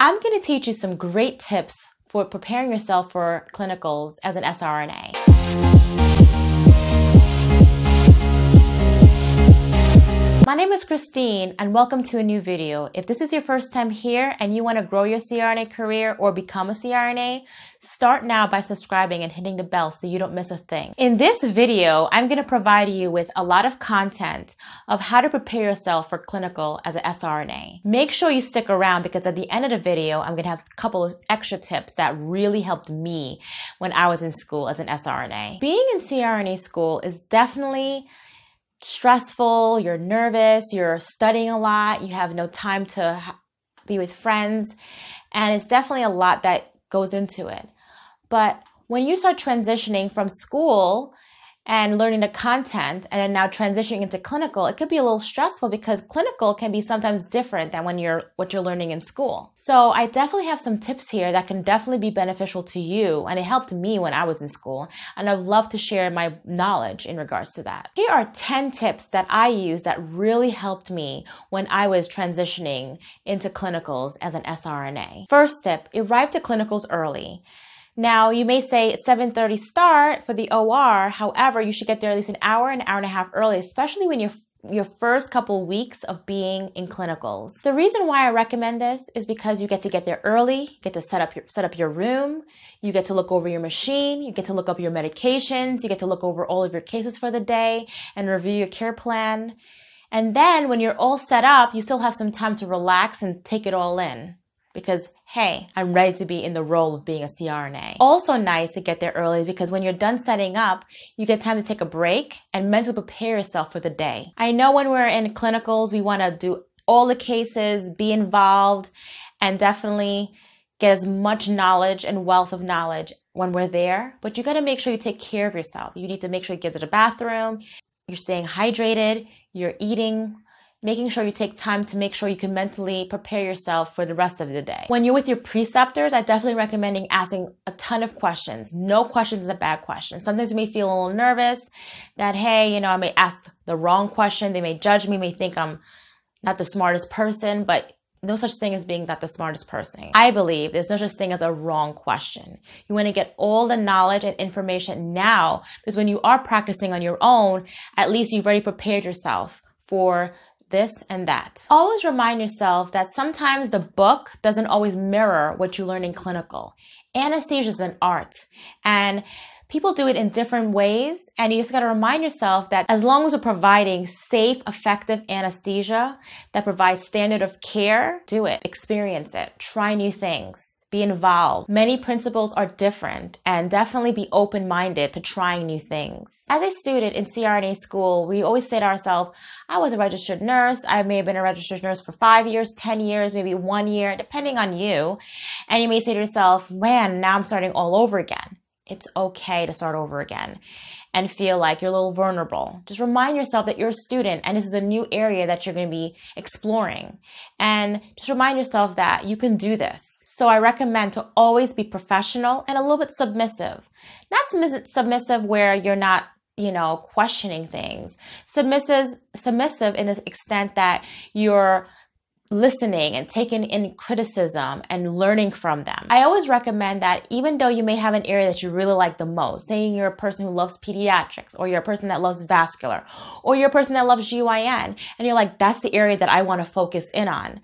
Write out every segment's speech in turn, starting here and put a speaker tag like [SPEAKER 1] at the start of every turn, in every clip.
[SPEAKER 1] I'm going to teach you some great tips for preparing yourself for clinicals as an CRNA. My name is Christine and welcome to a new video. If this is your first time here and you want to grow your CRNA career or become a CRNA, start now by subscribing and hitting the bell so you don't miss a thing. In this video, I'm going to provide you with a lot of content of how to prepare yourself for clinical as an SRNA. Make sure you stick around because at the end of the video, I'm going to have a couple of extra tips that really helped me when I was in school as an SRNA. Being in CRNA school is definitely stressful, you're nervous, you're studying a lot, you have no time to be with friends, and it's definitely a lot that goes into it. But when you start transitioning from school and learning the content and then now transitioning into clinical, it could be a little stressful because clinical can be sometimes different than what you're learning in school. So I definitely have some tips here that can definitely be beneficial to you, and it helped me when I was in school, and I'd love to share my knowledge in regards to that. Here are 10 tips that I use that really helped me when I was transitioning into clinicals as an SRNA. First tip, arrive to clinicals early. Now, you may say it's 7:30 start for the OR. However, you should get there at least an hour and a half early, especially when your first couple weeks of being in clinicals. The reason why I recommend this is because you get to get there early, you get to set up your room, you get to look over your machine, you get to look up your medications, you get to look over all of your cases for the day and review your care plan. And then when you're all set up, you still have some time to relax and take it all in. Because, hey, I'm ready to be in the role of being a CRNA. Also nice to get there early because when you're done setting up, you get time to take a break and mentally prepare yourself for the day. I know when we're in clinicals, we want to do all the cases, be involved, and definitely get as much knowledge and wealth of knowledge when we're there. But you got to make sure you take care of yourself. You need to make sure you get to the bathroom, you're staying hydrated, you're eating, making sure you take time to make sure you can mentally prepare yourself for the rest of the day. When you're with your preceptors, I definitely recommend asking a ton of questions. No questions is a bad question. Sometimes you may feel a little nervous that, hey, I may ask the wrong question. They may judge me, may think I'm not the smartest person, but no such thing as being not the smartest person. I believe there's no such thing as a wrong question. You want to get all the knowledge and information now because when you are practicing on your own, at least you've already prepared yourself for this and that. Always remind yourself that sometimes the book doesn't always mirror what you learn in clinical. Anesthesia is an art, and people do it in different ways, and you just got to remind yourself that as long as we're providing safe, effective anesthesia that provides standard of care, do it, experience it, try new things. Be involved. Many principles are different, and definitely be open-minded to trying new things. As a student in CRNA school, we always say to ourselves, I was a registered nurse. I may have been a registered nurse for 5 years, 10 years, maybe 1 year, depending on you. And you may say to yourself, man, now I'm starting all over again. It's okay to start over again and feel like you're a little vulnerable. Just remind yourself that you're a student and this is a new area that you're going to be exploring. And just remind yourself that you can do this. So I recommend to always be professional and a little bit submissive. Not submissive where you're not, questioning things. Submissive in the extent that you're listening and taking in criticism and learning from them. I always recommend that even though you may have an area that you really like the most, saying you're a person who loves pediatrics, or you're a person that loves vascular, or you're a person that loves GYN, and you're like, that's the area that I want to focus in on.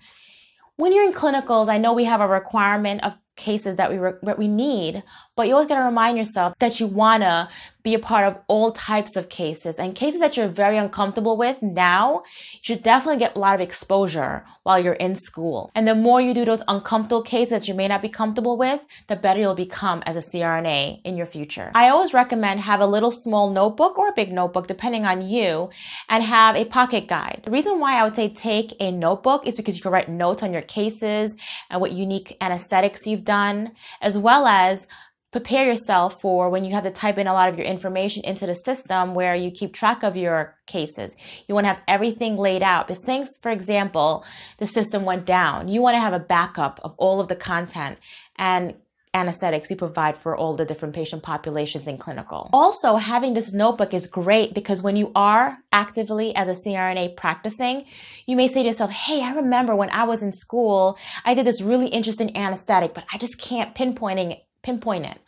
[SPEAKER 1] When you're in clinicals, I know we have a requirement of cases that we need, but you always got to remind yourself that you want to be a part of all types of cases, and cases that you're very uncomfortable with now, you should definitely get a lot of exposure while you're in school. And the more you do those uncomfortable cases that you may not be comfortable with, the better you'll become as a CRNA in your future. I always recommend have a little small notebook or a big notebook, depending on you, and have a pocket guide. The reason why I would say take a notebook is because you can write notes on your cases and what unique anesthetics you've done, as well as prepare yourself for when you have to type in a lot of your information into the system where you keep track of your cases. You want to have everything laid out. But saying, for example, the system went down, you want to have a backup of all of the content and anesthetics you provide for all the different patient populations in clinical. Also, having this notebook is great because when you are actively as a CRNA practicing, you may say to yourself, hey, I remember when I was in school, I did this really interesting anesthetic, but I just can't pinpoint it.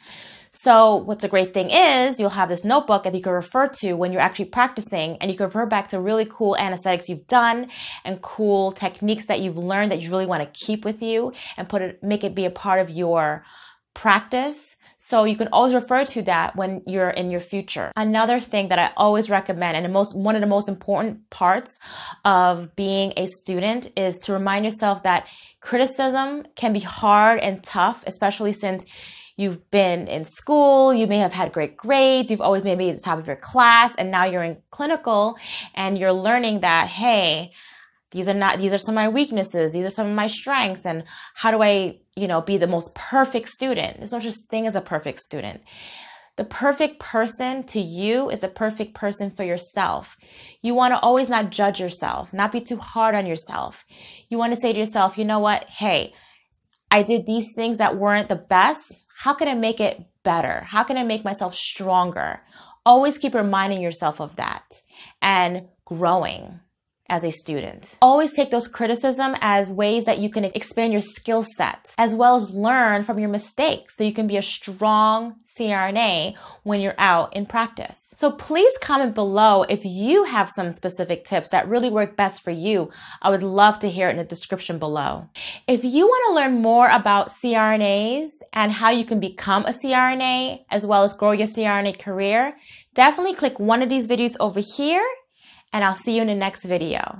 [SPEAKER 1] So what's a great thing is you'll have this notebook that you can refer to when you're actually practicing, and you can refer back to really cool anesthetics you've done and cool techniques that you've learned that you really want to keep with you and make it be a part of your practice. So you can always refer to that when you're in your future. Another thing that I always recommend, and one of the most important parts of being a student, is to remind yourself that criticism can be hard and tough, especially since you've been in school, you may have had great grades, you've always maybe at the top of your class, and now you're in clinical and you're learning that, hey, these are some of my weaknesses, these are some of my strengths, and how do I, be the most perfect student? There's no such thing as a perfect student. The perfect person to you is a perfect person for yourself. You want to always not judge yourself, not be too hard on yourself. You want to say to yourself, you know what? Hey, I did these things that weren't the best. How can I make it better? How can I make myself stronger? Always keep reminding yourself of that and growing as a student. Always take those criticism as ways that you can expand your skill set, as well as learn from your mistakes so you can be a strong CRNA when you're out in practice. So please comment below if you have some specific tips that really work best for you. I would love to hear it in the description below. If you want to learn more about CRNAs and how you can become a CRNA, as well as grow your CRNA career, definitely click one of these videos over here, and I'll see you in the next video.